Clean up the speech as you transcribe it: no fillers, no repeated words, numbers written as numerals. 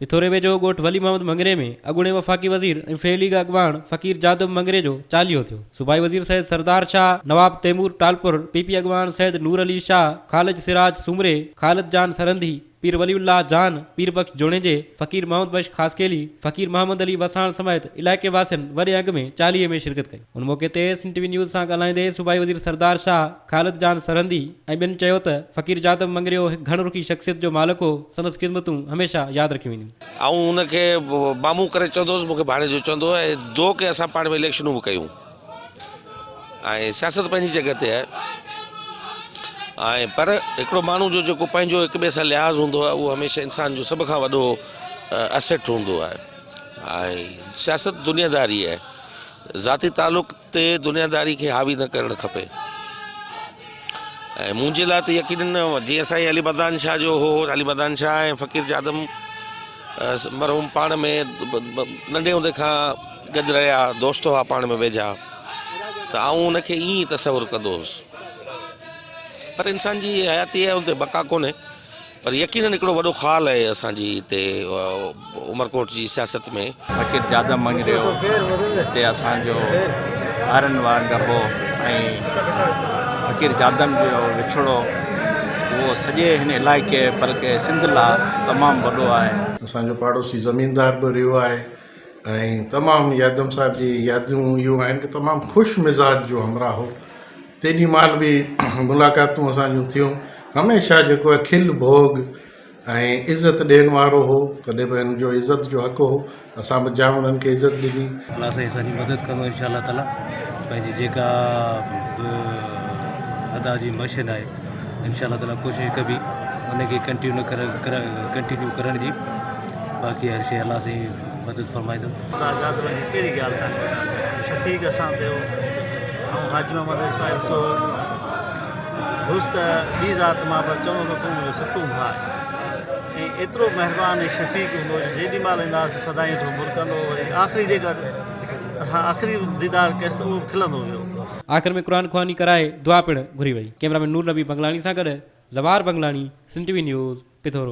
पिथोरे वेझो ॻोठ वली मोहम्मद मंगरे में अॻूणे वफ़ाक़ी वज़ीर ऐं फ़ेली अॻवान फ़कीर जादव मंगरे जो चालीहो थियो। सूबाई वज़ीर सैयद सरदार शाह, नवाब तैमूर टालपुर, पीपी अॻवान सैयद नूर अली शाह, ख़ालिद सिराज सुमरे, ख़ालिद जान सरंदी, पीर वलीउल्लाह जान, पीर बख्श जोणेजे, फ़कीर मोहम्मद बख्श ख़ासकेली, फ़कीर मोहम्मद अली वसाण समेत इलाइक़े वासियुनि वॾे अघ में चालीहे में शिरकत कई। उन मौक़े ते SNTV न्यूज़ सां ॻाल्हाईंदे सूबाई वज़ीर सरदार शाह, ख़ालिद जान सरंदी ऐं ॿियनि चयो त फ़कीर जादव मंगरियो हिकु घण रुखी शख़्सियत जो मालिक हो। संदसि ख़िदमतूं हमेशह यादि रखियूं वेंदियूं। ऐं उनखे मामू करे चवंदोसि, मूंखे भाणे जो चवंदो ऐं दो के असां पाण में इलेक्शनूं बि कयूं। ऐं सियासत पंहिंजी जॻह ते आहे, ऐं पर हिकिड़ो माण्हू जो जेको पंहिंजो हिक ॿिए सां लिहाज़ हूंदो आहे उहो हमेशह इंसान जो सभ खां वॾो एसेट हूंदो आहे। ऐं सियासत दुनियादारी आहे, ज़ाती तालुक़ ते दुनियादारी खे हावी न करणु खपे। ऐं मुंहिंजे लाइ त यकीनन जीअं साईं अली मदान शाह जो हो, अली मदान शाह ऐं फ़कीर जादव मरहूम पाण में नंढे हूंदे खां गॾु रहिया, दोस्त हुआ पाण में वेझा, त आउं उनखे ईअं ई तसवुरु कंदो हुउसि। पर इंसान जी हयाती आहे, उन ते बका कोन्हे, पर यकीनन हिकिड़ो वॾो ख़्यालु आहे असांजी हिते उमरकोट जी सियासत में। फ़कीर जादव मंगरियो हिते असांजो ॿारनि वार गबो ऐं फ़कीर जादव जो विछड़ो उहो सॼे हिन इलाइक़े बल्कि सिंध लाइ तमामु वॾो आहे। असांजो पाड़ोसी ज़मीनदार बि रहियो आहे ऐं तमामु यादव साहिब जी यादियूं इहो आहिनि कि तमामु ख़ुशि मिज़ाज जो हमरा हो। तेॾी महिल बि मुलाक़ातूं असांजूं थियूं। हमेशह जेको आहे खिल भोग ऐं इज़त ॾियण वारो हो, कॾहिं बि हिन जो इज़त जो हक़ हो, असां बि जाम उन्हनि खे इज़त ॾिनी। अलाह साईं असांजी मदद कंदो इंशाअल्लाह ताला। पंहिंजी जेका अदा जी मशीन आहे इंशाअल्लाह ताला कोशिशि कबी उनखे कंटिन्यू करण जी। बाक़ी हर शइ अलाह साईं मदद फरमाईंदो। जादव जी कहिड़ी ॻाल्हि कान्हे, शफ़ीक असां थियो ऐं हाजी मोहम्मद इस्माइल सो हुस त ॿी ज़ात मां पर चवंदो त तूं मुंहिंजो सतूं भाउ आहे। ऐं एतिरो महिरबानी ऐं शफ़ीक हूंदो जो जेॾी महिल ईंदासीं सदाईं जो मुरकंदो। वरी आख़िरी जेका असां आख़िरी दीदार कयसि त उहो खिलंदो वियो। आख़िर में क़ुरान ख़वानी कराए दुआ पिणु घुरी वई। कैमरामैन नूर नबी बंगलानी सां गॾु ज़वार बंगलानी, SNTV न्यूज़, पिथोरो।